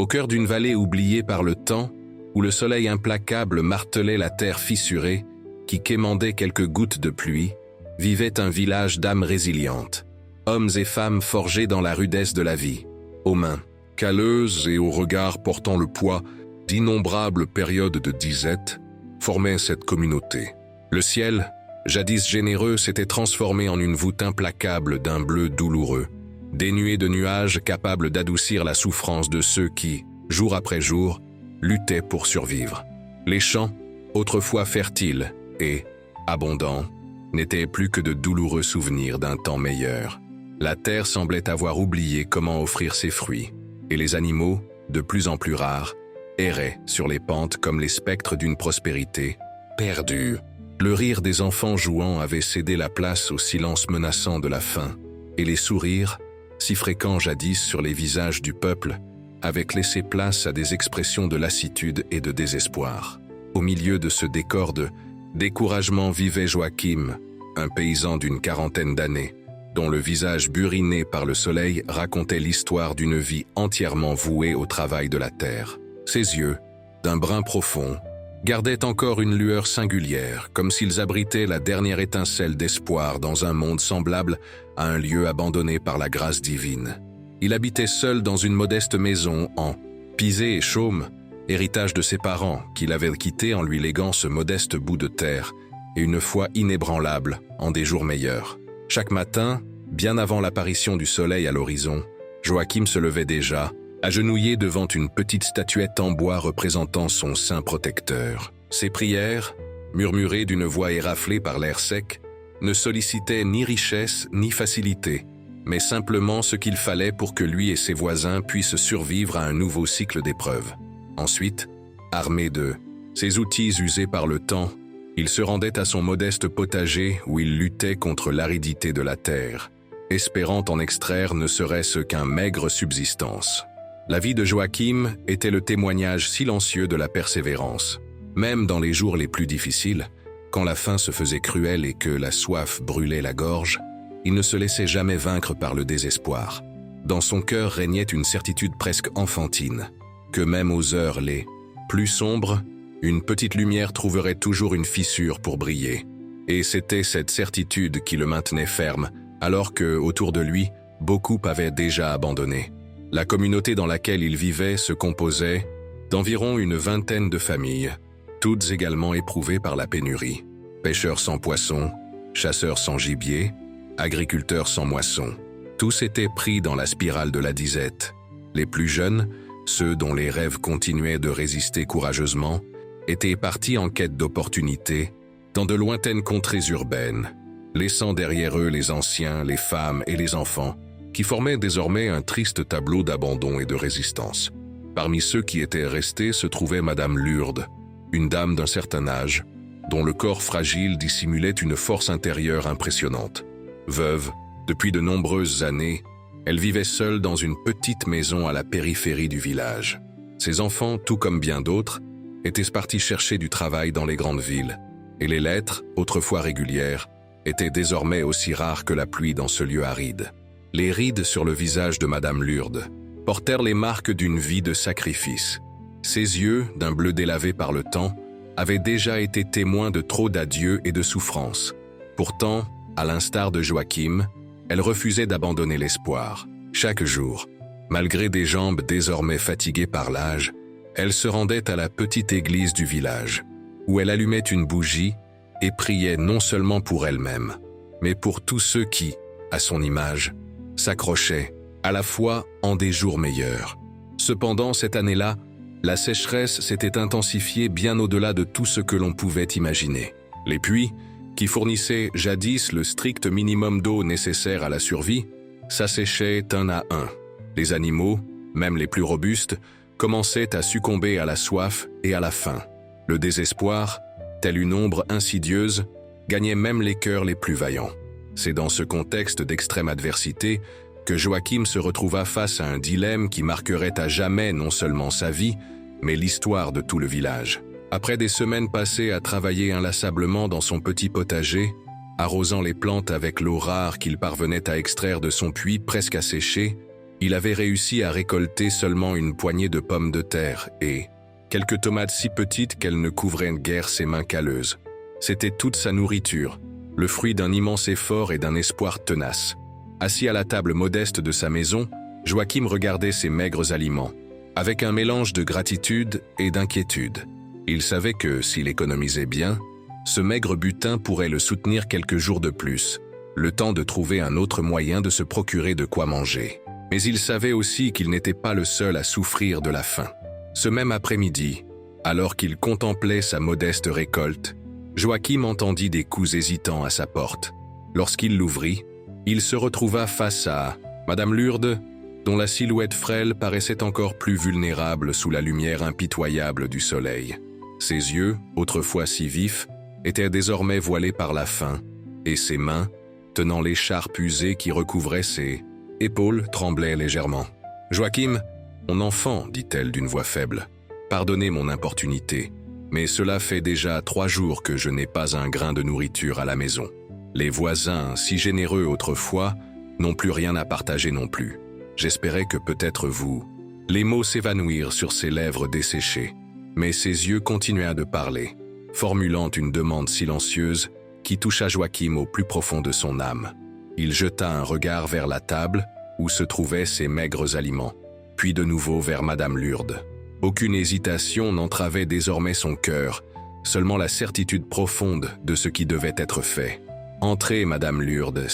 Au cœur d'une vallée oubliée par le temps, où le soleil implacable martelait la terre fissurée, qui quémandait quelques gouttes de pluie, vivait un village d'âmes résilientes, hommes et femmes forgés dans la rudesse de la vie, aux mains calleuses et au regard portant le poids d'innombrables périodes de disette, formaient cette communauté. Le ciel, jadis généreux, s'était transformé en une voûte implacable d'un bleu douloureux, dénué de nuages capables d'adoucir la souffrance de ceux qui, jour après jour, luttaient pour survivre. Les champs, autrefois fertiles et abondants, n'étaient plus que de douloureux souvenirs d'un temps meilleur. La terre semblait avoir oublié comment offrir ses fruits, et les animaux, de plus en plus rares, erraient sur les pentes comme les spectres d'une prospérité perdue. Le rire des enfants jouant avait cédé la place au silence menaçant de la faim, et les sourires, si fréquents jadis sur les visages du peuple, avaient laissé place à des expressions de lassitude et de désespoir. Au milieu de ce décor de découragement vivait Joachim, un paysan d'une quarantaine d'années, dont le visage buriné par le soleil racontait l'histoire d'une vie entièrement vouée au travail de la terre. Ses yeux, d'un brun profond, gardaient encore une lueur singulière, comme s'ils abritaient la dernière étincelle d'espoir dans un monde semblable à un lieu abandonné par la grâce divine. Il habitait seul dans une modeste maison en pisé et chaume, héritage de ses parents, qu'il avait quitté en lui léguant ce modeste bout de terre et une foi inébranlable en des jours meilleurs. Chaque matin, bien avant l'apparition du soleil à l'horizon, Joachim se levait déjà, agenouillé devant une petite statuette en bois représentant son saint protecteur. Ses prières, murmurées d'une voix éraflée par l'air sec, ne sollicitaient ni richesse ni facilité, mais simplement ce qu'il fallait pour que lui et ses voisins puissent survivre à un nouveau cycle d'épreuves. Ensuite, armé de ses outils usés par le temps, il se rendait à son modeste potager où il luttait contre l'aridité de la terre, espérant en extraire ne serait-ce qu'un maigre subsistance. La vie de Joachim était le témoignage silencieux de la persévérance. Même dans les jours les plus difficiles, quand la faim se faisait cruelle et que la soif brûlait la gorge, il ne se laissait jamais vaincre par le désespoir. Dans son cœur régnait une certitude presque enfantine, que même aux heures les plus sombres, une petite lumière trouverait toujours une fissure pour briller. Et c'était cette certitude qui le maintenait ferme, alors que, autour de lui, beaucoup avaient déjà abandonné. La communauté dans laquelle il vivait se composait d'environ une vingtaine de familles, toutes également éprouvées par la pénurie. Pêcheurs sans poissons, chasseurs sans gibier, agriculteurs sans moisson. Tous étaient pris dans la spirale de la disette. Les plus jeunes, ceux dont les rêves continuaient de résister courageusement, étaient partis en quête d'opportunités dans de lointaines contrées urbaines, laissant derrière eux les anciens, les femmes et les enfants, qui formaient désormais un triste tableau d'abandon et de résistance. Parmi ceux qui étaient restés se trouvait Madame Lourdes, une dame d'un certain âge, dont le corps fragile dissimulait une force intérieure impressionnante. Veuve, depuis de nombreuses années, elle vivait seule dans une petite maison à la périphérie du village. Ses enfants, tout comme bien d'autres, étaient partis chercher du travail dans les grandes villes, et les lettres, autrefois régulières, étaient désormais aussi rares que la pluie dans ce lieu aride. Les rides sur le visage de Madame Lourdes portèrent les marques d'une vie de sacrifice. Ses yeux, d'un bleu délavé par le temps, avaient déjà été témoins de trop d'adieux et de souffrances. Pourtant, à l'instar de Joachim, elle refusait d'abandonner l'espoir. Chaque jour, malgré des jambes désormais fatiguées par l'âge, elle se rendait à la petite église du village, où elle allumait une bougie et priait non seulement pour elle-même, mais pour tous ceux qui, à son image, s'accrochaient, à la fois en des jours meilleurs. Cependant, cette année-là, la sécheresse s'était intensifiée bien au-delà de tout ce que l'on pouvait imaginer. Les puits, qui fournissaient jadis le strict minimum d'eau nécessaire à la survie, s'asséchaient un à un. Les animaux, même les plus robustes, commençaient à succomber à la soif et à la faim. Le désespoir, telle une ombre insidieuse, gagnait même les cœurs les plus vaillants. C'est dans ce contexte d'extrême adversité que Joachim se retrouva face à un dilemme qui marquerait à jamais non seulement sa vie, mais l'histoire de tout le village. Après des semaines passées à travailler inlassablement dans son petit potager, arrosant les plantes avec l'eau rare qu'il parvenait à extraire de son puits presque asséché, Il avait réussi à récolter seulement une poignée de pommes de terre et quelques tomates si petites qu'elles ne couvraient guère ses mains calleuses. C'était toute sa nourriture, le fruit d'un immense effort et d'un espoir tenace. Assis à la table modeste de sa maison, Joachim regardait ces maigres aliments, avec un mélange de gratitude et d'inquiétude. Il savait que, s'il économisait bien, ce maigre butin pourrait le soutenir quelques jours de plus, le temps de trouver un autre moyen de se procurer de quoi manger. Mais il savait aussi qu'il n'était pas le seul à souffrir de la faim. Ce même après-midi, alors qu'il contemplait sa modeste récolte, Joachim entendit des coups hésitants à sa porte. Lorsqu'il l'ouvrit, il se retrouva face à Madame Lourdes, dont la silhouette frêle paraissait encore plus vulnérable sous la lumière impitoyable du soleil. Ses yeux, autrefois si vifs, étaient désormais voilés par la faim, et ses mains, tenant l'écharpe usée qui recouvrait ses épaules, tremblaient légèrement. « Joachim, mon enfant, dit-elle d'une voix faible, pardonnez mon importunité, mais cela fait déjà 3 jours que je n'ai pas un grain de nourriture à la maison. Les voisins, si généreux autrefois, n'ont plus rien à partager non plus. J'espérais que peut-être vous… » Les mots s'évanouirent sur ses lèvres desséchées, mais ses yeux continuèrent de parler, formulant une demande silencieuse qui toucha Joachim au plus profond de son âme. Il jeta un regard vers la table où se trouvaient ses maigres aliments, puis de nouveau vers Madame Lourdes. Aucune hésitation n'entravait désormais son cœur, seulement la certitude profonde de ce qui devait être fait. « Entrez, Madame Lourdes, »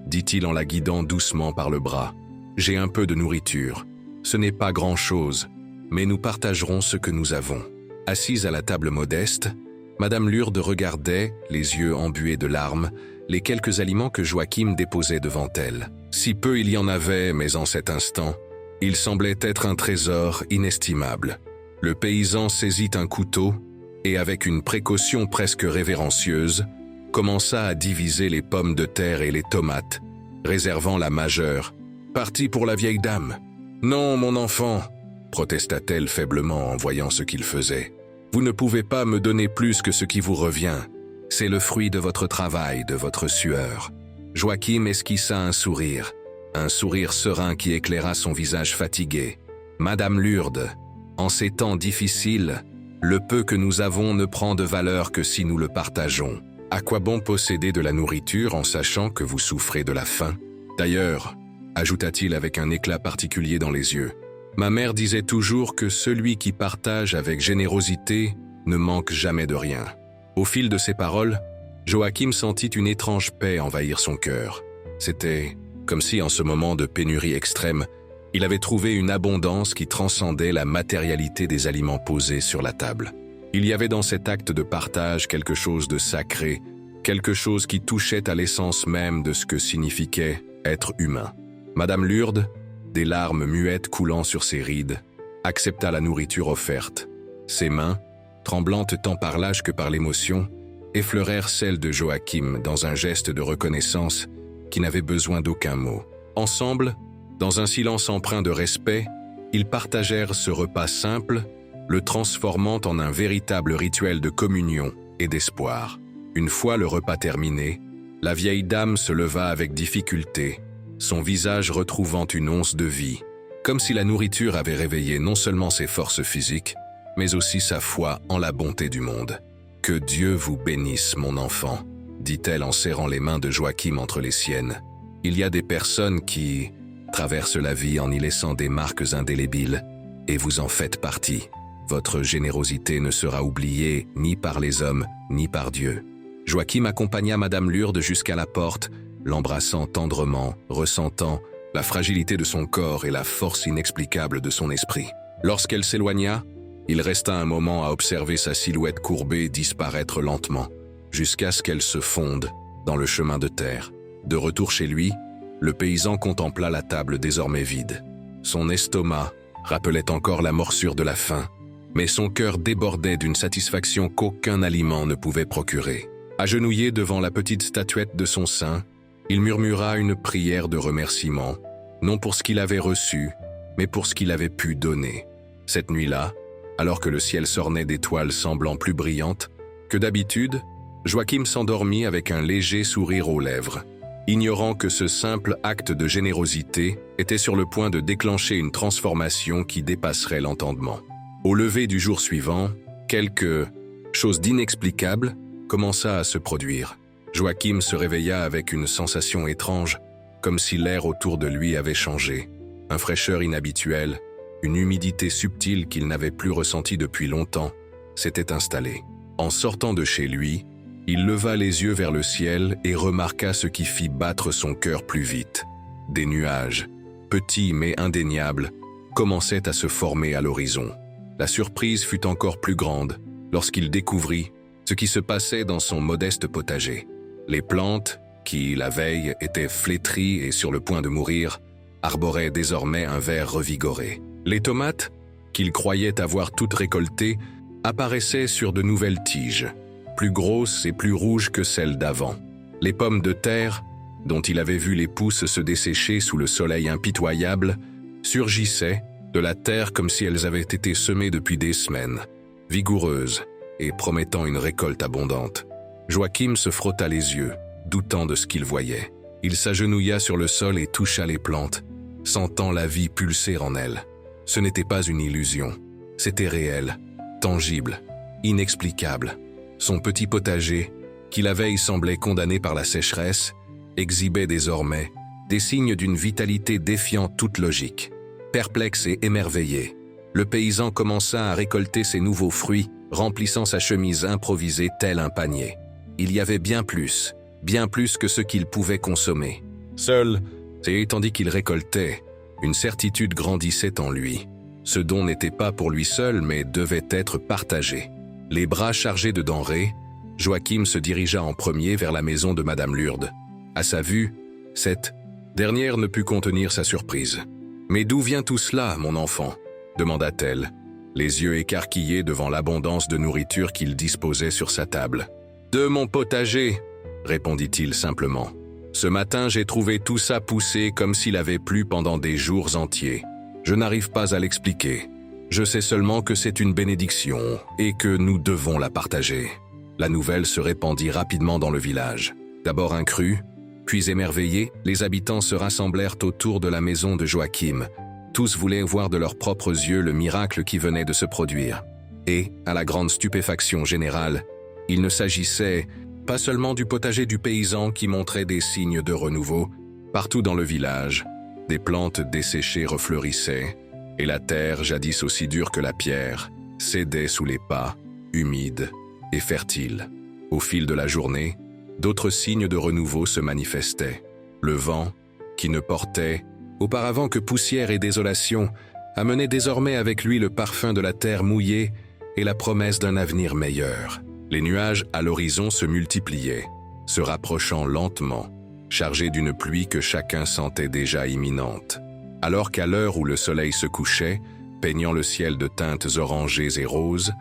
dit-il en la guidant doucement par le bras. « J'ai un peu de nourriture. Ce n'est pas grand-chose, mais nous partagerons ce que nous avons. » Assise à la table modeste, Madame Lourdes regardait, les yeux embués de larmes, les quelques aliments que Joachim déposait devant elle. Si peu il y en avait, mais en cet instant, il semblait être un trésor inestimable. Le paysan saisit un couteau et, avec une précaution presque révérencieuse, commença à diviser les pommes de terre et les tomates, réservant la majeure. « Parti pour la vieille dame. »« Non, mon enfant, » protesta-t-elle faiblement en voyant ce qu'il faisait. « Vous ne pouvez pas me donner plus que ce qui vous revient. C'est le fruit de votre travail, de votre sueur. » Joachim esquissa un sourire serein qui éclaira son visage fatigué. « Madame Lourdes, en ces temps difficiles, le peu que nous avons ne prend de valeur que si nous le partageons. À quoi bon posséder de la nourriture en sachant que vous souffrez de la faim? D'ailleurs, ajouta-t-il avec un éclat particulier dans les yeux, ma mère disait toujours que celui qui partage avec générosité ne manque jamais de rien. » Au fil de ces paroles, Joachim sentit une étrange paix envahir son cœur. C'était comme si en ce moment de pénurie extrême, il avait trouvé une abondance qui transcendait la matérialité des aliments posés sur la table. Il y avait dans cet acte de partage quelque chose de sacré, quelque chose qui touchait à l'essence même de ce que signifiait être humain. Madame Lourdes, des larmes muettes coulant sur ses rides, accepta la nourriture offerte. Ses mains, tremblantes tant par l'âge que par l'émotion, effleurèrent celles de Joachim dans un geste de reconnaissance qui n'avait besoin d'aucun mot. Ensemble, dans un silence empreint de respect, ils partagèrent ce repas simple, le transformant en un véritable rituel de communion et d'espoir. Une fois le repas terminé, la vieille dame se leva avec difficulté, son visage retrouvant une once de vie, comme si la nourriture avait réveillé non seulement ses forces physiques, mais aussi sa foi en la bonté du monde. « Que Dieu vous bénisse, mon enfant », dit-elle en serrant les mains de Joachim entre les siennes. « Il y a des personnes qui traversent la vie en y laissant des marques indélébiles, et vous en faites partie. Votre générosité ne sera oubliée ni par les hommes, ni par Dieu. » Joachim accompagna Madame Lourdes jusqu'à la porte, l'embrassant tendrement, ressentant la fragilité de son corps et la force inexplicable de son esprit. Lorsqu'elle s'éloigna, il resta un moment à observer sa silhouette courbée disparaître lentement, jusqu'à ce qu'elle se fonde dans le chemin de terre. De retour chez lui, le paysan contempla la table désormais vide. Son estomac rappelait encore la morsure de la faim, mais son cœur débordait d'une satisfaction qu'aucun aliment ne pouvait procurer. Agenouillé devant la petite statuette de son sein, il murmura une prière de remerciement, non pour ce qu'il avait reçu, mais pour ce qu'il avait pu donner. Cette nuit-là, alors que le ciel s'ornait d'étoiles semblant plus brillantes que d'habitude, Joachim s'endormit avec un léger sourire aux lèvres. ignorant que ce simple acte de générosité était sur le point de déclencher une transformation qui dépasserait l'entendement. Au lever du jour suivant, quelque chose d'inexplicable commença à se produire. Joachim se réveilla avec une sensation étrange, comme si l'air autour de lui avait changé. Une fraîcheur inhabituelle, une humidité subtile qu'il n'avait plus ressentie depuis longtemps, s'était installée. En sortant de chez lui, il leva les yeux vers le ciel et remarqua ce qui fit battre son cœur plus vite. Des nuages, petits mais indéniables, commençaient à se former à l'horizon. La surprise fut encore plus grande lorsqu'il découvrit ce qui se passait dans son modeste potager. Les plantes, qui la veille étaient flétries et sur le point de mourir, arboraient désormais un vert revigoré. Les tomates, qu'il croyait avoir toutes récoltées, apparaissaient sur de nouvelles tiges, plus grosses et plus rouges que celles d'avant. Les pommes de terre, dont il avait vu les pousses se dessécher sous le soleil impitoyable, surgissaient de la terre comme si elles avaient été semées depuis des semaines, vigoureuses et promettant une récolte abondante. Joachim se frotta les yeux, doutant de ce qu'il voyait. Il s'agenouilla sur le sol et toucha les plantes, sentant la vie pulser en elles. Ce n'était pas une illusion, c'était réel, tangible, inexplicable. Son petit potager, qui la veille semblait condamné par la sécheresse, exhibait désormais des signes d'une vitalité défiant toute logique. Perplexe et émerveillé, le paysan commença à récolter ses nouveaux fruits, remplissant sa chemise improvisée tel un panier. Il y avait bien plus que ce qu'il pouvait consommer. Seul, et tandis qu'il récoltait, une certitude grandissait en lui. Ce don n'était pas pour lui seul, mais devait être partagé. Les bras chargés de denrées, Joachim se dirigea en premier vers la maison de Madame Lourdes. À sa vue, cette dernière ne put contenir sa surprise. « Mais d'où vient tout cela, mon enfant ?» demanda-t-elle, les yeux écarquillés devant l'abondance de nourriture qu'il disposait sur sa table. « De mon potager !» répondit-il simplement. « Ce matin, j'ai trouvé tout ça pousser comme s'il avait plu pendant des jours entiers. Je n'arrive pas à l'expliquer. Je sais seulement que c'est une bénédiction et que nous devons la partager. » La nouvelle se répandit rapidement dans le village. D'abord incrus, puis émerveillés, les habitants se rassemblèrent autour de la maison de Joachim. Tous voulaient voir de leurs propres yeux le miracle qui venait de se produire. Et, à la grande stupéfaction générale, il ne s'agissait pas seulement du potager du paysan qui montrait des signes de renouveau. Partout dans le village, des plantes desséchées refleurissaient, et la terre, jadis aussi dure que la pierre, cédait sous les pas, humide et fertile. Au fil de la journée, d'autres signes de renouveau se manifestaient. Le vent, qui ne portait auparavant que poussière et désolation, amenait désormais avec lui le parfum de la terre mouillée et la promesse d'un avenir meilleur. Les nuages à l'horizon se multipliaient, se rapprochant lentement, chargés d'une pluie que chacun sentait déjà imminente. Alors qu'à l'heure où le soleil se couchait, peignant le ciel de teintes orangées et roses,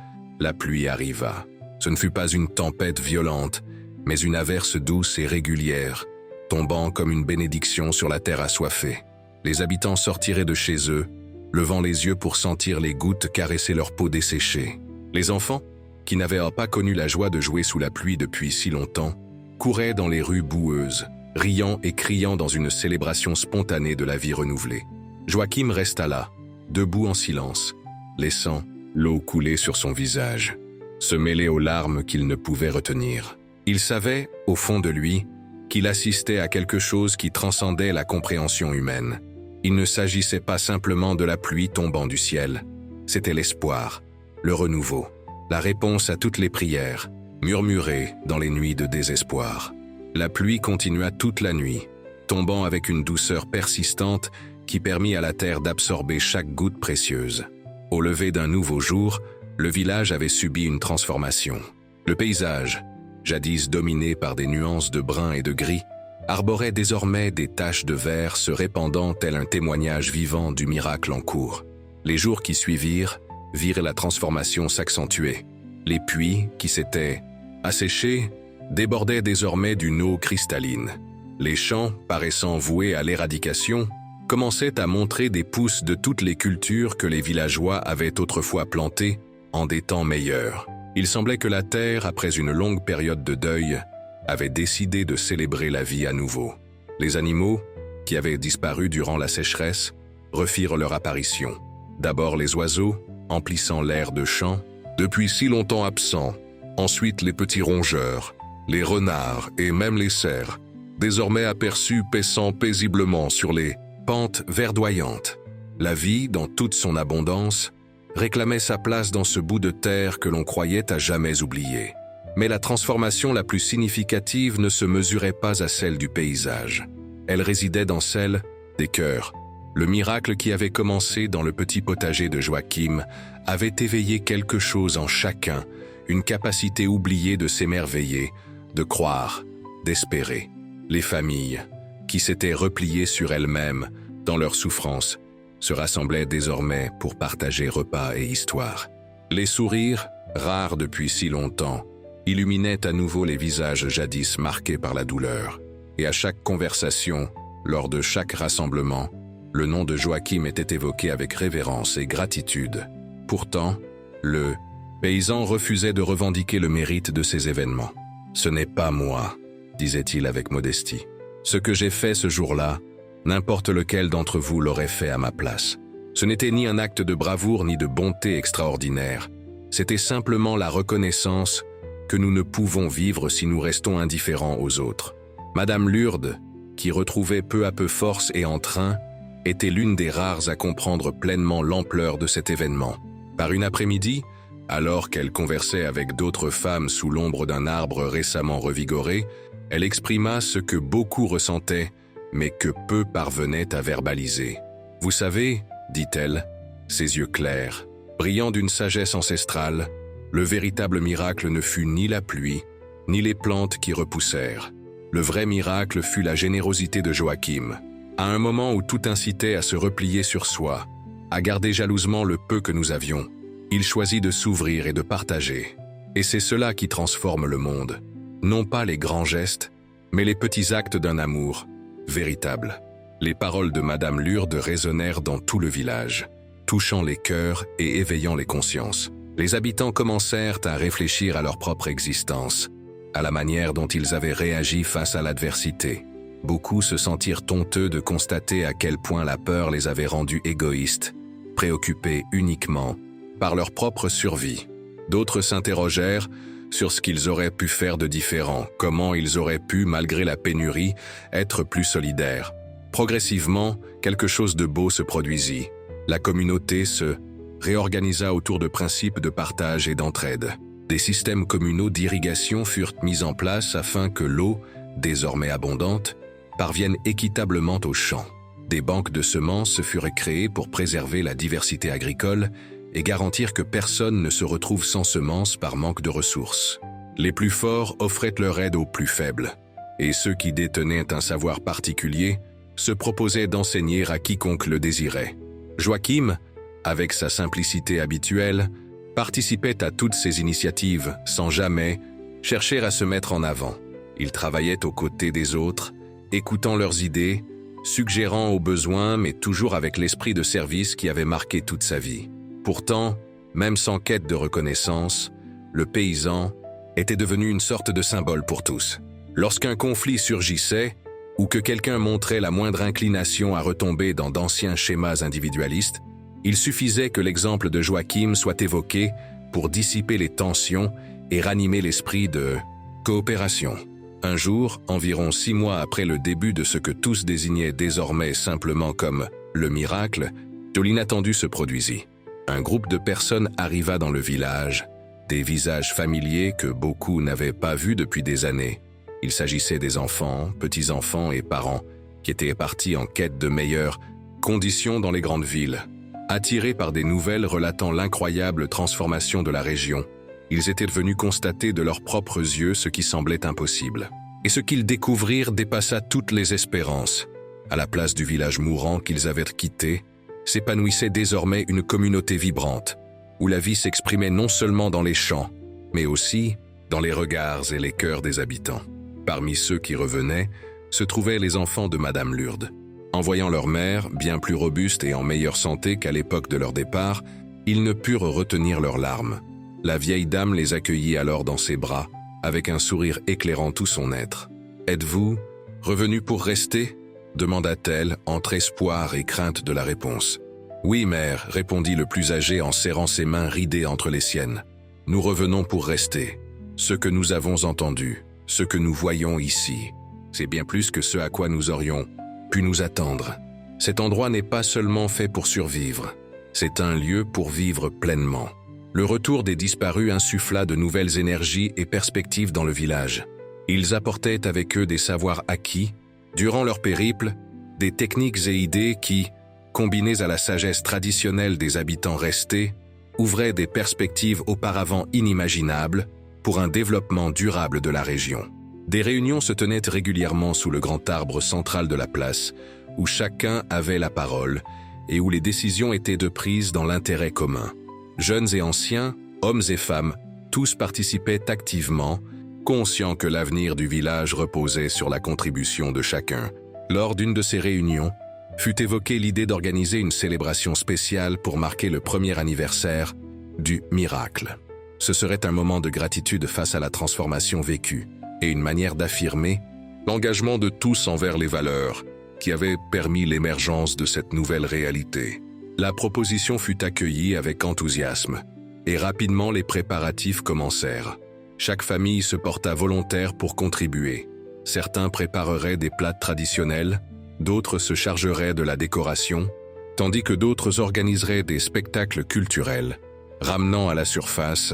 la pluie arriva. Ce ne fut pas une tempête violente, mais une averse douce et régulière, tombant comme une bénédiction sur la terre assoiffée. Les habitants sortiraient de chez eux, levant les yeux pour sentir les gouttes caresser leur peau desséchée. Les enfants, qui n'avaient pas connu la joie de jouer sous la pluie depuis si longtemps, couraient dans les rues boueuses, riant et criant dans une célébration spontanée de la vie renouvelée. Joachim resta là, debout en silence, laissant l'eau couler sur son visage, se mêler aux larmes qu'il ne pouvait retenir. Il savait, au fond de lui, qu'il assistait à quelque chose qui transcendait la compréhension humaine. Il ne s'agissait pas simplement de la pluie tombant du ciel, c'était l'espoir, le renouveau, la réponse à toutes les prières, murmurées dans les nuits de désespoir. La pluie continua toute la nuit, tombant avec une douceur persistante qui permit à la terre d'absorber chaque goutte précieuse. Au lever d'un nouveau jour, le village avait subi une transformation. Le paysage, jadis dominé par des nuances de brun et de gris, arborait désormais des taches de vert se répandant tel un témoignage vivant du miracle en cours. Les jours qui suivirent virent la transformation s'accentuer. Les puits, qui s'étaient asséchés, débordaient désormais d'une eau cristalline. Les champs, paraissant voués à l'éradication, commençaient à montrer des pousses de toutes les cultures que les villageois avaient autrefois plantées en des temps meilleurs. Il semblait que la terre, après une longue période de deuil, avait décidé de célébrer la vie à nouveau. Les animaux, qui avaient disparu durant la sécheresse, refirent leur apparition. D'abord les oiseaux, emplissant l'air de chants, depuis si longtemps absents. Ensuite les petits rongeurs, les renards et même les cerfs, désormais aperçus paissant paisiblement sur les pentes verdoyantes. La vie, dans toute son abondance, réclamait sa place dans ce bout de terre que l'on croyait à jamais oublié. Mais la transformation la plus significative ne se mesurait pas à celle du paysage. Elle résidait dans celle des cœurs. Le miracle qui avait commencé dans le petit potager de Joachim avait éveillé quelque chose en chacun, une capacité oubliée de s'émerveiller, de croire, d'espérer. Les familles, qui s'étaient repliées sur elles-mêmes dans leur souffrance, se rassemblaient désormais pour partager repas et histoire. Les sourires, rares depuis si longtemps, illuminaient à nouveau les visages jadis marqués par la douleur. Et à chaque conversation, lors de chaque rassemblement, le nom de Joachim était évoqué avec révérence et gratitude. Pourtant, le paysan refusait de revendiquer le mérite de ces événements. « Ce n'est pas moi », disait-il avec modestie. « Ce que j'ai fait ce jour-là, n'importe lequel d'entre vous l'aurait fait à ma place. Ce n'était ni un acte de bravoure ni de bonté extraordinaire. C'était simplement la reconnaissance que nous ne pouvons vivre si nous restons indifférents aux autres. » Madame Lourdes, qui retrouvait peu à peu force et entrain, était l'une des rares à comprendre pleinement l'ampleur de cet événement. Par une après-midi, alors qu'elle conversait avec d'autres femmes sous l'ombre d'un arbre récemment revigoré, elle exprima ce que beaucoup ressentaient, mais que peu parvenaient à verbaliser. « Vous savez, dit-elle, ses yeux clairs, brillants d'une sagesse ancestrale, le véritable miracle ne fut ni la pluie, ni les plantes qui repoussèrent. Le vrai miracle fut la générosité de Joachim. À un moment où tout incitait à se replier sur soi, à garder jalousement le peu que nous avions, il choisit de s'ouvrir et de partager. Et c'est cela qui transforme le monde. Non pas les grands gestes, mais les petits actes d'un amour véritable. » Les paroles de Madame Lourdes résonnèrent dans tout le village, touchant les cœurs et éveillant les consciences. Les habitants commencèrent à réfléchir à leur propre existence, à la manière dont ils avaient réagi face à l'adversité. Beaucoup se sentirent honteux de constater à quel point la peur les avait rendus égoïstes, préoccupés uniquement par leur propre survie. D'autres s'interrogèrent sur ce qu'ils auraient pu faire de différent, comment ils auraient pu, malgré la pénurie, être plus solidaires. Progressivement, quelque chose de beau se produisit. La communauté se réorganisa autour de principes de partage et d'entraide. Des systèmes communaux d'irrigation furent mis en place afin que l'eau, désormais abondante, parvienne équitablement aux champs. Des banques de semences furent créées pour préserver la diversité agricole et garantir que personne ne se retrouve sans semences par manque de ressources. Les plus forts offraient leur aide aux plus faibles, et ceux qui détenaient un savoir particulier se proposaient d'enseigner à quiconque le désirait. Joachim, avec sa simplicité habituelle, participait à toutes ces initiatives sans jamais chercher à se mettre en avant. Il travaillait aux côtés des autres, écoutant leurs idées, suggérant aux besoins, mais toujours avec l'esprit de service qui avait marqué toute sa vie. Pourtant, même sans quête de reconnaissance, le paysan était devenu une sorte de symbole pour tous. Lorsqu'un conflit surgissait, ou que quelqu'un montrait la moindre inclination à retomber dans d'anciens schémas individualistes, il suffisait que l'exemple de Joachim soit évoqué pour dissiper les tensions et ranimer l'esprit de coopération. Un jour, environ 6 mois après le début de ce que tous désignaient désormais simplement comme le miracle, de l'inattendu se produisit. Un groupe de personnes arriva dans le village, des visages familiers que beaucoup n'avaient pas vus depuis des années. Il s'agissait des enfants, petits-enfants et parents qui étaient partis en quête de meilleures conditions dans les grandes villes. Attirés par des nouvelles relatant l'incroyable transformation de la région, ils étaient venus constater de leurs propres yeux ce qui semblait impossible. Et ce qu'ils découvrirent dépassa toutes les espérances. À la place du village mourant qu'ils avaient quitté, s'épanouissait désormais une communauté vibrante, où la vie s'exprimait non seulement dans les champs, mais aussi dans les regards et les cœurs des habitants. Parmi ceux qui revenaient, se trouvaient les enfants de Madame Lourdes. En voyant leur mère, bien plus robuste et en meilleure santé qu'à l'époque de leur départ, ils ne purent retenir leurs larmes. La vieille dame les accueillit alors dans ses bras, avec un sourire éclairant tout son être. « Êtes-vous Revenu pour rester » demanda-t-elle, entre espoir et crainte de la réponse. « Oui, mère, » répondit le plus âgé en serrant ses mains ridées entre les siennes. « Nous revenons pour rester. Ce que nous avons entendu, ce que nous voyons ici, c'est bien plus que ce à quoi nous aurions pu nous attendre. Cet endroit n'est pas seulement fait pour survivre, c'est un lieu pour vivre pleinement. » Le retour des disparus insuffla de nouvelles énergies et perspectives dans le village. Ils apportaient avec eux des savoirs acquis, durant leur périple, des techniques et idées qui, combinées à la sagesse traditionnelle des habitants restés, ouvraient des perspectives auparavant inimaginables pour un développement durable de la région. Des réunions se tenaient régulièrement sous le grand arbre central de la place, où chacun avait la parole et où les décisions étaient prises dans l'intérêt commun. Jeunes et anciens, hommes et femmes, tous participaient activement, conscients que l'avenir du village reposait sur la contribution de chacun. Lors d'une de ces réunions, fut évoquée l'idée d'organiser une célébration spéciale pour marquer le premier anniversaire du miracle. Ce serait un moment de gratitude face à la transformation vécue et une manière d'affirmer l'engagement de tous envers les valeurs qui avaient permis l'émergence de cette nouvelle réalité. La proposition fut accueillie avec enthousiasme et rapidement les préparatifs commencèrent. Chaque famille se porta volontaire pour contribuer. Certains prépareraient des plats traditionnels, d'autres se chargeraient de la décoration, tandis que d'autres organiseraient des spectacles culturels, ramenant à la surface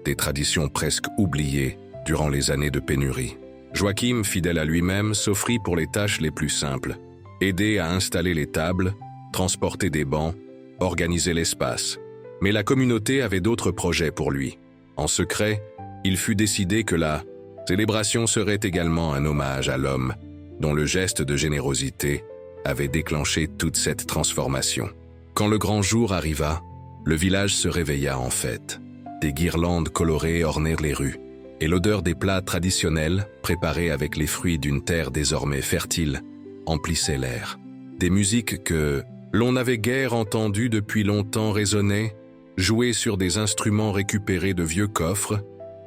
des traditions presque oubliées durant les années de pénurie. Joachim, fidèle à lui-même, s'offrit pour les tâches les plus simples, aider à installer les tables, transporter des bancs, organiser l'espace. Mais la communauté avait d'autres projets pour lui. En secret, il fut décidé que la célébration serait également un hommage à l'homme, dont le geste de générosité avait déclenché toute cette transformation. Quand le grand jour arriva, le village se réveilla en fête. Des guirlandes colorées ornèrent les rues, et l'odeur des plats traditionnels, préparés avec les fruits d'une terre désormais fertile, emplissait l'air. Des musiques que l'on n'avait guère entendues depuis longtemps résonnaient, jouaient sur des instruments récupérés de vieux coffres,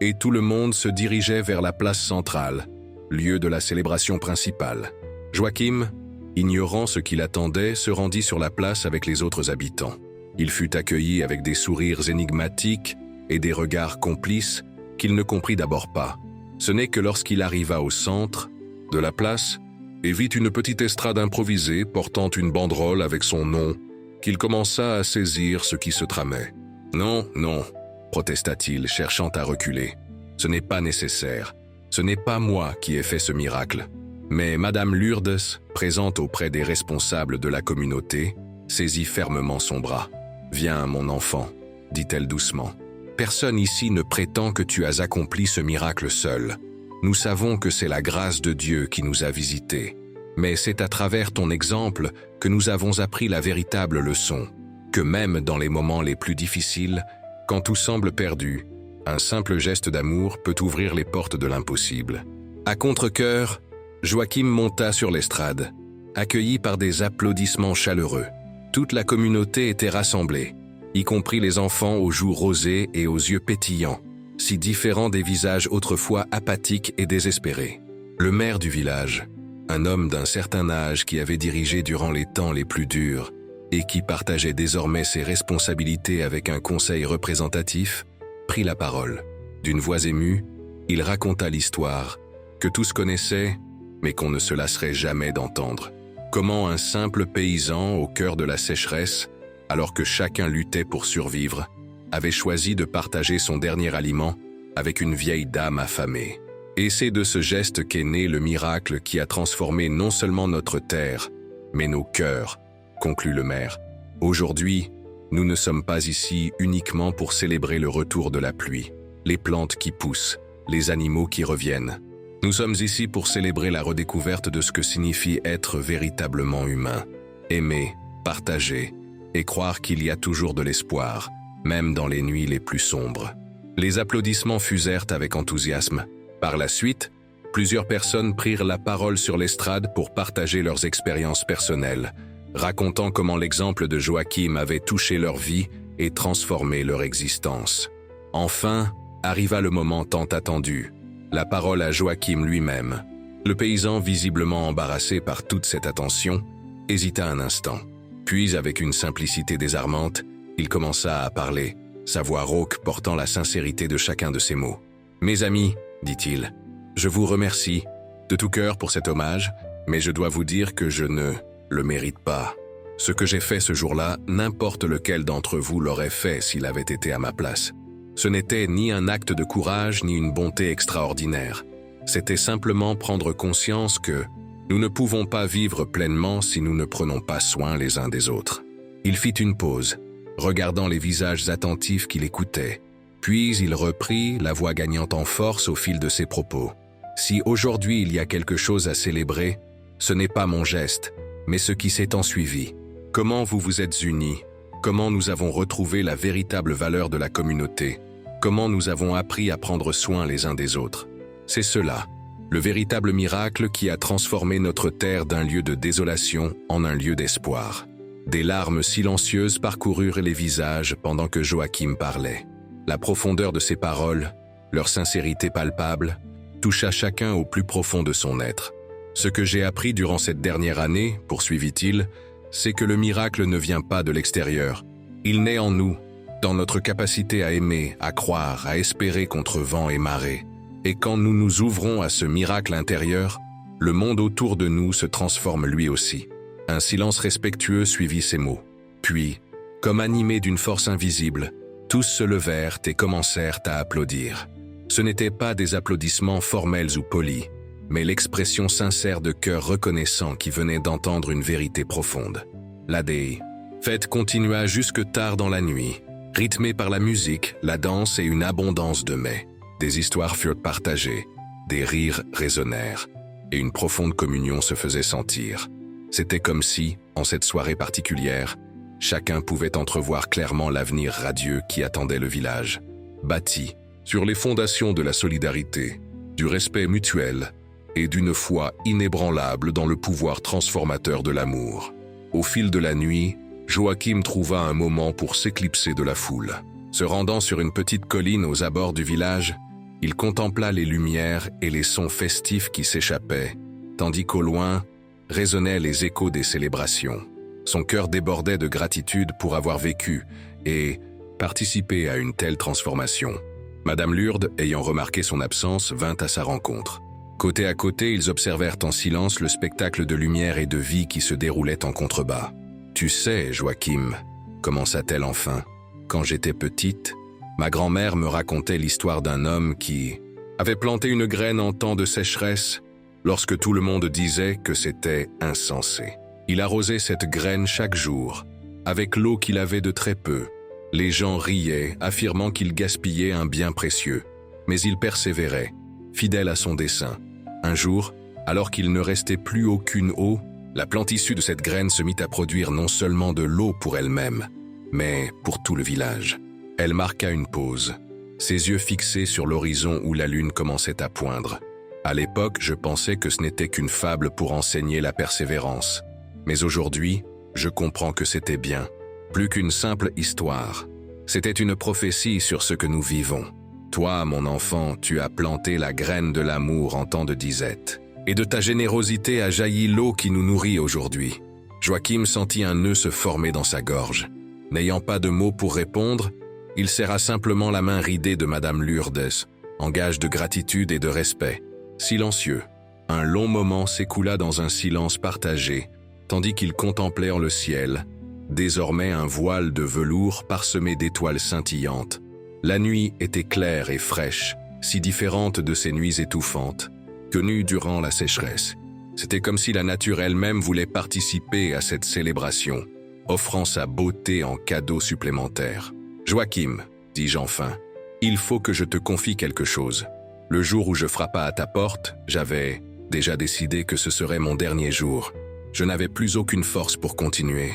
et tout le monde se dirigeait vers la place centrale, lieu de la célébration principale. Joachim, ignorant ce qui l'attendait, se rendit sur la place avec les autres habitants. Il fut accueilli avec des sourires énigmatiques et des regards complices qu'il ne comprit d'abord pas. Ce n'est que lorsqu'il arriva au centre de la place et vit une petite estrade improvisée portant une banderole avec son nom qu'il commença à saisir ce qui se tramait. « Non, non », protesta-t-il, cherchant à reculer. « Ce n'est pas nécessaire. Ce n'est pas moi qui ai fait ce miracle. » Mais Madame Lourdes, présente auprès des responsables de la communauté, saisit fermement son bras. « Viens, mon enfant, » dit-elle doucement. « Personne ici ne prétend que tu as accompli ce miracle seul. Nous savons que c'est la grâce de Dieu qui nous a visités. Mais c'est à travers ton exemple que nous avons appris la véritable leçon, que même dans les moments les plus difficiles, quand tout semble perdu, un simple geste d'amour peut ouvrir les portes de l'impossible. » À contre-cœur, Joachim monta sur l'estrade, accueilli par des applaudissements chaleureux. Toute la communauté était rassemblée, y compris les enfants aux joues rosées et aux yeux pétillants, si différents des visages autrefois apathiques et désespérés. Le maire du village, un homme d'un certain âge qui avait dirigé durant les temps les plus durs et qui partageait désormais ses responsabilités avec un conseil représentatif, prit la parole. D'une voix émue, il raconta l'histoire que tous connaissaient, mais qu'on ne se lasserait jamais d'entendre. Comment un simple paysan au cœur de la sécheresse, alors que chacun luttait pour survivre, avait choisi de partager son dernier aliment avec une vieille dame affamée. Et c'est de ce geste qu'est né le miracle qui a transformé non seulement notre terre, mais nos cœurs, conclut le maire. Aujourd'hui, nous ne sommes pas ici uniquement pour célébrer le retour de la pluie, les plantes qui poussent, les animaux qui reviennent. Nous sommes ici pour célébrer la redécouverte de ce que signifie être véritablement humain, aimer, partager et croire qu'il y a toujours de l'espoir, même dans les nuits les plus sombres. Les applaudissements fusèrent avec enthousiasme. Par la suite, plusieurs personnes prirent la parole sur l'estrade pour partager leurs expériences personnelles, racontant comment l'exemple de Joachim avait touché leur vie et transformé leur existence. Enfin, arriva le moment tant attendu. La parole à Joachim lui-même. Le paysan, visiblement embarrassé par toute cette attention, hésita un instant. Puis, avec une simplicité désarmante, il commença à parler, sa voix rauque portant la sincérité de chacun de ses mots. « Mes amis, dit-il, je vous remercie de tout cœur pour cet hommage, mais je dois vous dire que je ne le mérite pas. Ce que j'ai fait ce jour-là, n'importe lequel d'entre vous l'aurait fait s'il avait été à ma place. Ce n'était ni un acte de courage ni une bonté extraordinaire. C'était simplement prendre conscience que nous ne pouvons pas vivre pleinement si nous ne prenons pas soin les uns des autres. » Il fit une pause, regardant les visages attentifs qui l'écoutaient. Puis il reprit, la voix gagnant en force au fil de ses propos. « Si aujourd'hui il y a quelque chose à célébrer, ce n'est pas mon geste, mais ce qui s'est ensuivi. Comment vous vous êtes unis, comment nous avons retrouvé la véritable valeur de la communauté, comment nous avons appris à prendre soin les uns des autres. C'est cela, le véritable miracle qui a transformé notre terre d'un lieu de désolation en un lieu d'espoir. » Des larmes silencieuses parcoururent les visages pendant que Joachim parlait. La profondeur de ses paroles, leur sincérité palpable, toucha chacun au plus profond de son être. « Ce que j'ai appris durant cette dernière année, poursuivit-il, c'est que le miracle ne vient pas de l'extérieur. Il naît en nous, dans notre capacité à aimer, à croire, à espérer contre vent et marée. Et quand nous nous ouvrons à ce miracle intérieur, le monde autour de nous se transforme lui aussi. » Un silence respectueux suivit ces mots. Puis, comme animés d'une force invisible, tous se levèrent et commencèrent à applaudir. Ce n'étaient pas des applaudissements formels ou polis, mais l'expression sincère de cœurs reconnaissants qui venaient d'entendre une vérité profonde. La fête continua jusque tard dans la nuit, rythmée par la musique, la danse et une abondance de mets. Des histoires furent partagées, des rires résonnèrent, et une profonde communion se faisait sentir. C'était comme si, en cette soirée particulière, chacun pouvait entrevoir clairement l'avenir radieux qui attendait le village, bâti sur les fondations de la solidarité, du respect mutuel et d'une foi inébranlable dans le pouvoir transformateur de l'amour. Au fil de la nuit, Joachim trouva un moment pour s'éclipser de la foule. Se rendant sur une petite colline aux abords du village, il contempla les lumières et les sons festifs qui s'échappaient, tandis qu'au loin, résonnaient les échos des célébrations. Son cœur débordait de gratitude pour avoir vécu et participé à une telle transformation. Madame Lourdes, ayant remarqué son absence, vint à sa rencontre. Côté à côté, ils observèrent en silence le spectacle de lumière et de vie qui se déroulait en contrebas. « Tu sais, Joachim, » commença-t-elle enfin, « quand j'étais petite, ma grand-mère me racontait l'histoire d'un homme qui avait planté une graine en temps de sécheresse lorsque tout le monde disait que c'était insensé. Il arrosait cette graine chaque jour, avec l'eau qu'il avait de très peu. Les gens riaient, affirmant qu'il gaspillait un bien précieux. Mais il persévérait, fidèle à son dessein. Un jour, alors qu'il ne restait plus aucune eau, la plante issue de cette graine se mit à produire non seulement de l'eau pour elle-même, mais pour tout le village. Elle marqua une pause, ses yeux fixés sur l'horizon où la lune commençait à poindre. À l'époque, je pensais que ce n'était qu'une fable pour enseigner la persévérance. Mais aujourd'hui, je comprends que c'était bien, plus qu'une simple histoire. C'était une prophétie sur ce que nous vivons. Toi, mon enfant, tu as planté la graine de l'amour en temps de disette. Et de ta générosité a jailli l'eau qui nous nourrit aujourd'hui. Joachim sentit un nœud se former dans sa gorge. N'ayant pas de mots pour répondre, il serra simplement la main ridée de Madame Lourdes, en gage de gratitude et de respect. Silencieux, un long moment s'écoula dans un silence partagé, tandis qu'ils contemplèrent le ciel, désormais un voile de velours parsemé d'étoiles scintillantes. La nuit était claire et fraîche, si différente de ces nuits étouffantes, connues durant la sécheresse. C'était comme si la nature elle-même voulait participer à cette célébration, offrant sa beauté en cadeau supplémentaire. « Joachim, dis-je enfin, il faut que je te confie quelque chose. Le jour où je frappa à ta porte, j'avais déjà décidé que ce serait mon dernier jour. Je n'avais plus aucune force pour continuer,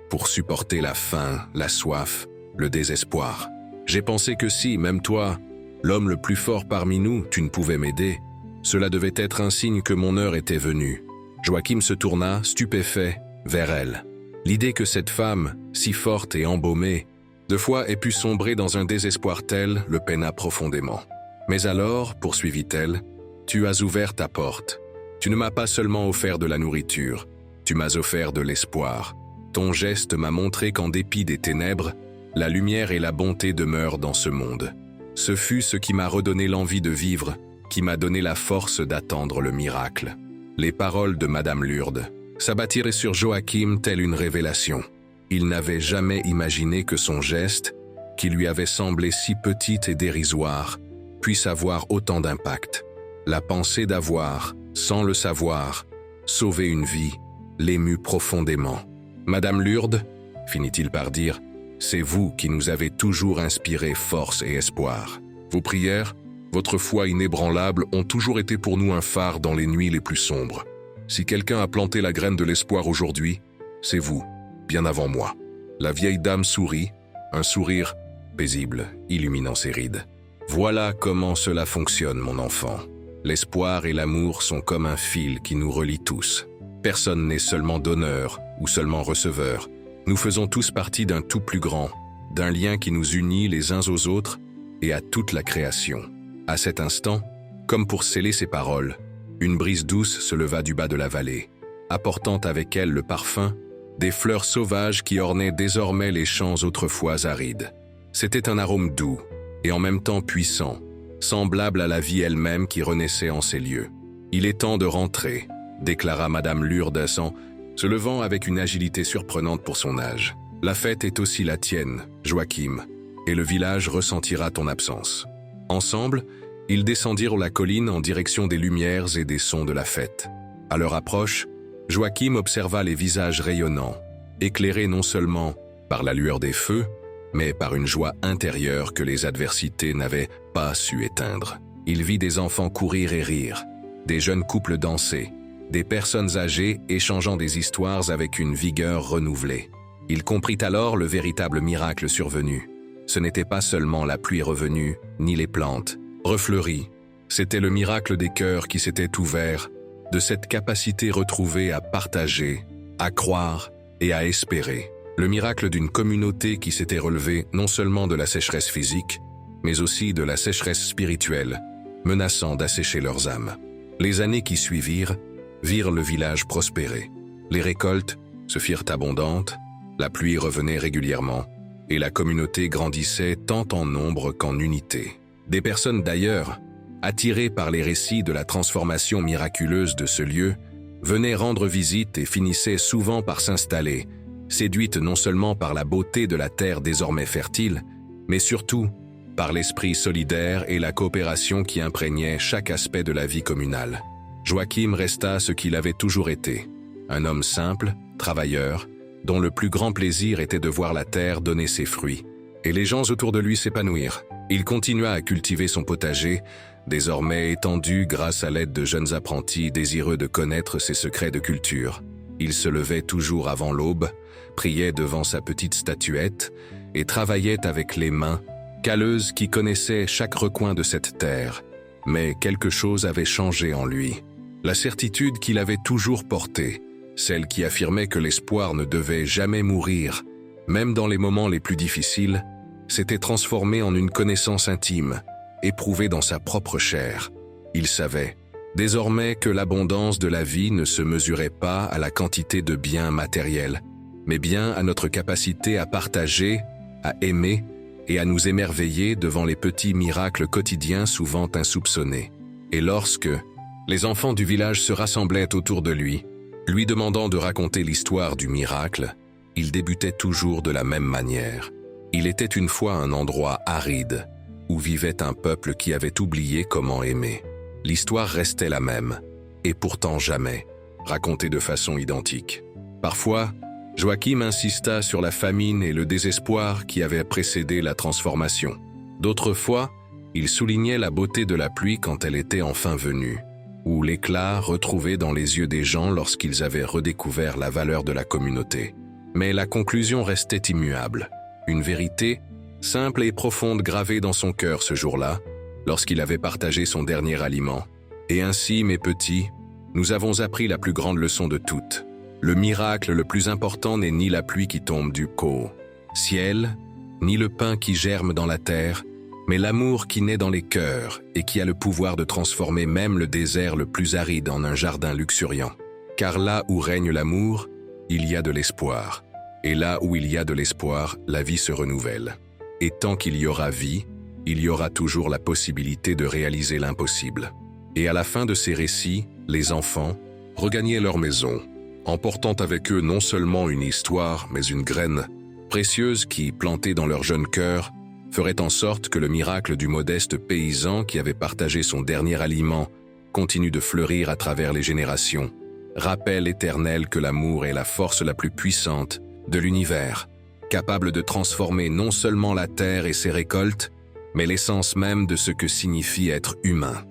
pour supporter la faim, la soif, le désespoir. J'ai pensé que si, même toi, l'homme le plus fort parmi nous, tu ne pouvais m'aider, cela devait être un signe que mon heure était venue. » Joachim se tourna, stupéfait, vers elle. L'idée que cette femme, si forte et embaumée, de fois ait pu sombrer dans un désespoir tel, le peina profondément. « Mais alors, poursuivit-elle, tu as ouvert ta porte. Tu ne m'as pas seulement offert de la nourriture, tu m'as offert de l'espoir. Ton geste m'a montré qu'en dépit des ténèbres, la lumière et la bonté demeurent dans ce monde. Ce fut ce qui m'a redonné l'envie de vivre, qui m'a donné la force d'attendre le miracle. » Les paroles de Madame Lourdes s'abattiraient sur Joachim telle une révélation. Il n'avait jamais imaginé que son geste, qui lui avait semblé si petit et dérisoire, puisse avoir autant d'impact. La pensée d'avoir, sans le savoir, sauvé une vie, l'émut profondément. « Madame Lourdes, finit-il par dire, c'est vous qui nous avez toujours inspiré force et espoir. Vos prières, votre foi inébranlable ont toujours été pour nous un phare dans les nuits les plus sombres. Si quelqu'un a planté la graine de l'espoir aujourd'hui, c'est vous, bien avant moi. » La vieille dame sourit, un sourire paisible, illuminant ses rides. « Voilà comment cela fonctionne, mon enfant. L'espoir et l'amour sont comme un fil qui nous relie tous. Personne n'est seulement donneur ou seulement receveur. Nous faisons tous partie d'un tout plus grand, d'un lien qui nous unit les uns aux autres et à toute la création. » À cet instant, comme pour sceller ces paroles, une brise douce se leva du bas de la vallée, apportant avec elle le parfum des fleurs sauvages qui ornaient désormais les champs autrefois arides. C'était un arôme doux et en même temps puissant, semblable à la vie elle-même qui renaissait en ces lieux. « Il est temps de rentrer », déclara Madame Lourdes se levant avec une agilité surprenante pour son âge. « La fête est aussi la tienne, Joachim, et le village ressentira ton absence. » Ensemble, ils descendirent la colline en direction des lumières et des sons de la fête. À leur approche, Joachim observa les visages rayonnants, éclairés non seulement par la lueur des feux, mais par une joie intérieure que les adversités n'avaient pas su éteindre. Il vit des enfants courir et rire, des jeunes couples danser, des personnes âgées échangeant des histoires avec une vigueur renouvelée. Il comprit alors le véritable miracle survenu. Ce n'était pas seulement la pluie revenue, ni les plantes refleuries. C'était le miracle des cœurs qui s'étaient ouverts, de cette capacité retrouvée à partager, à croire et à espérer. Le miracle d'une communauté qui s'était relevée non seulement de la sécheresse physique, mais aussi de la sécheresse spirituelle, menaçant d'assécher leurs âmes. Les années qui suivirent virent le village prospérer. Les récoltes se firent abondantes, la pluie revenait régulièrement, et la communauté grandissait tant en nombre qu'en unité. Des personnes d'ailleurs, attirées par les récits de la transformation miraculeuse de ce lieu, venaient rendre visite et finissaient souvent par s'installer, séduites non seulement par la beauté de la terre désormais fertile, mais surtout par l'esprit solidaire et la coopération qui imprégnaient chaque aspect de la vie communale. Joachim resta ce qu'il avait toujours été, un homme simple, travailleur, dont le plus grand plaisir était de voir la terre donner ses fruits, et les gens autour de lui s'épanouir. Il continua à cultiver son potager, désormais étendu grâce à l'aide de jeunes apprentis désireux de connaître ses secrets de culture. Il se levait toujours avant l'aube, priait devant sa petite statuette et travaillait avec les mains, calleuses qui connaissaient chaque recoin de cette terre. Mais quelque chose avait changé en lui. La certitude qu'il avait toujours portée, celle qui affirmait que l'espoir ne devait jamais mourir, même dans les moments les plus difficiles, s'était transformée en une connaissance intime, éprouvée dans sa propre chair. Il savait, désormais, que l'abondance de la vie ne se mesurait pas à la quantité de biens matériels, mais bien à notre capacité à partager, à aimer et à nous émerveiller devant les petits miracles quotidiens souvent insoupçonnés. Et lorsque les enfants du village se rassemblaient autour de lui demandant de raconter l'histoire du miracle, il débutait toujours de la même manière. Il était une fois un endroit aride, où vivait un peuple qui avait oublié comment aimer. L'histoire restait la même, et pourtant jamais, racontée de façon identique. Parfois, Joachim insista sur la famine et le désespoir qui avaient précédé la transformation. D'autres fois, il soulignait la beauté de la pluie quand elle était enfin venue, ou l'éclat retrouvé dans les yeux des gens lorsqu'ils avaient redécouvert la valeur de la communauté. Mais la conclusion restait immuable. Une vérité, simple et profonde gravée dans son cœur ce jour-là, lorsqu'il avait partagé son dernier aliment. Et ainsi, mes petits, nous avons appris la plus grande leçon de toutes. Le miracle le plus important n'est ni la pluie qui tombe du ciel, ni le pain qui germe dans la terre, mais l'amour qui naît dans les cœurs et qui a le pouvoir de transformer même le désert le plus aride en un jardin luxuriant. Car là où règne l'amour, il y a de l'espoir. Et là où il y a de l'espoir, la vie se renouvelle. Et tant qu'il y aura vie, il y aura toujours la possibilité de réaliser l'impossible. Et à la fin de ces récits, les enfants regagnaient leur maison, emportant avec eux non seulement une histoire, mais une graine précieuse qui, plantée dans leur jeune cœur, ferait en sorte que le miracle du modeste paysan qui avait partagé son dernier aliment continue de fleurir à travers les générations. Rappel éternel que l'amour est la force la plus puissante de l'univers, capable de transformer non seulement la terre et ses récoltes, mais l'essence même de ce que signifie être humain.